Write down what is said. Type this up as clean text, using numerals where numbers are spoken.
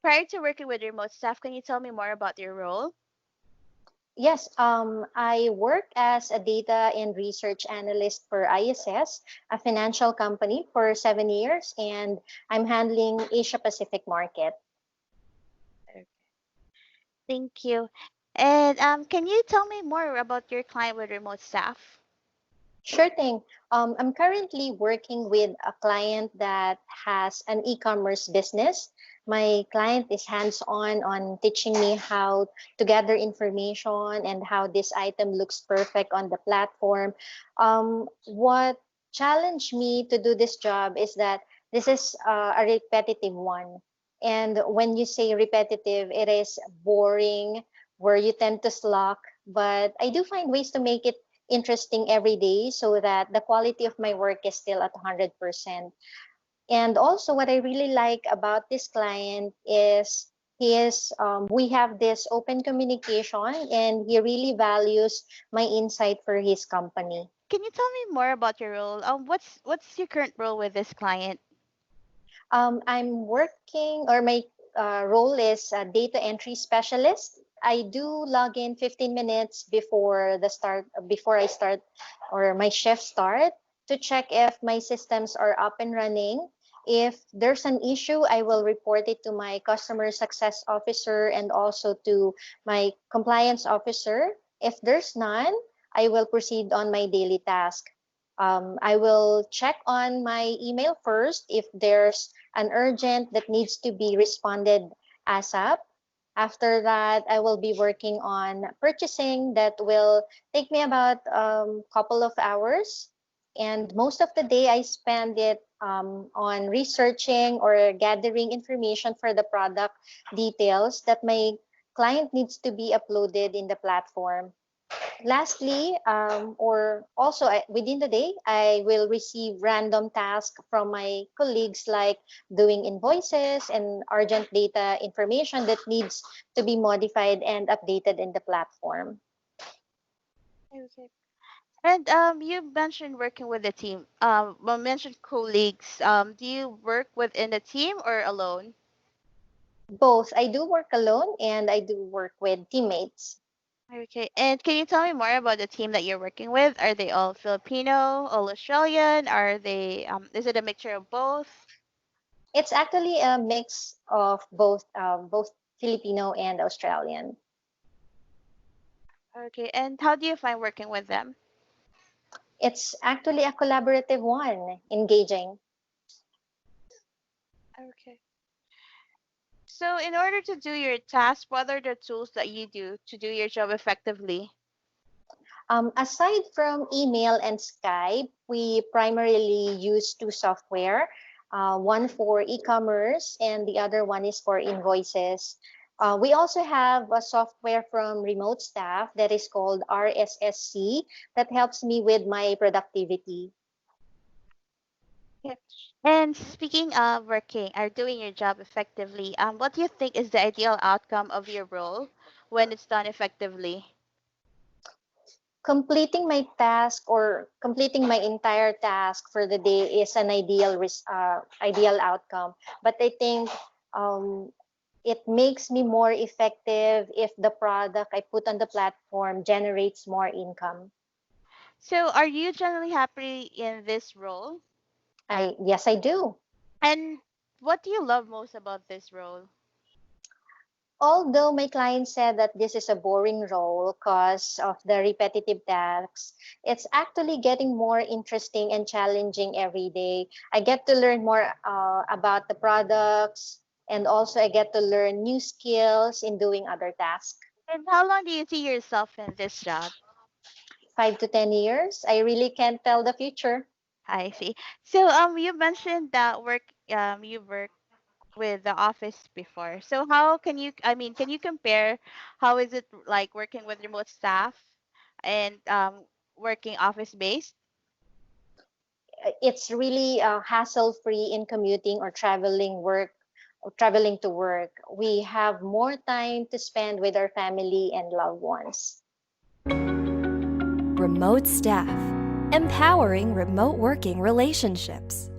Prior to working with remote staff, can you tell me more about your role? Yes, I work as a data and research analyst for ISS, a financial company, for 7 years, and I'm handling Asia Pacific market. Okay. Thank you. And can you tell me more about your client with remote staff? Sure thing. I'm currently working with a client that has an e-commerce business. My client is hands-on on teaching me how to gather information and how this item looks perfect on the platform. What challenged me to do this job is that this is a repetitive one. And when you say repetitive, it is boring, where you tend to slack. But I do find ways to make it interesting every day so that the quality of my work is still at 100%. And also, what I really like about this client is we have this open communication, and he really values my insight for his company. Can you tell me more about your role? What's your current role with this client? I'm working, or my role is a data entry specialist. I do log in 15 minutes before I start, or my shift start, to check if my systems are up and running. If there's an issue, I will report it to my customer success officer and also to my compliance officer. If there's none, I will proceed on my daily task. I will check on my email first if there's an urgent that needs to be responded ASAP. After that, I will be working on purchasing that will take me about a couple of hours. And most of the day, I spend it on researching or gathering information for the product details that my client needs to be uploaded in the platform. Lastly, or also within the day, I will receive random tasks from my colleagues, like doing invoices and urgent data information that needs to be modified and updated in the platform. Okay. And you mentioned working with a team. Well, mentioned colleagues. Do you work within a team or alone? Both. I do work alone and I do work with teammates. Okay. And can you tell me more about the team that you're working with? Are they all Filipino, all Australian? Are they is it a mixture of both? It's actually a mix of both Filipino and Australian. Okay. And how do you find working with them? It's actually a collaborative one, engaging. Okay. So in order to do your task, what are the tools that you do to do your job effectively? Aside from email and Skype, we primarily use two software, one for e-commerce and the other one is for invoices. We also have a software from remote staff that is called RSSC that helps me with my productivity. Okay. And speaking of working or doing your job effectively, what do you think is the ideal outcome of your role when it's done effectively? Completing my task or completing my entire task for the day is an ideal outcome. But I think um, it makes me more effective if the product I put on the platform generates more income. So are you generally happy in this role? Yes, I do. And what do you love most about this role? Although my client said that this is a boring role because of the repetitive tasks, it's actually getting more interesting and challenging every day. I get to learn more about the products, and also I get to learn new skills in doing other tasks. And how long do you see yourself in this job? 5 to 10 years, I really can't tell the future. I see. So you mentioned that you work with the office before. So how can you can you compare how is it like working with remote staff and working office based? It's really hassle free in commuting or traveling to work. We have more time to spend with our family and loved ones. Remote staff, empowering remote working relationships.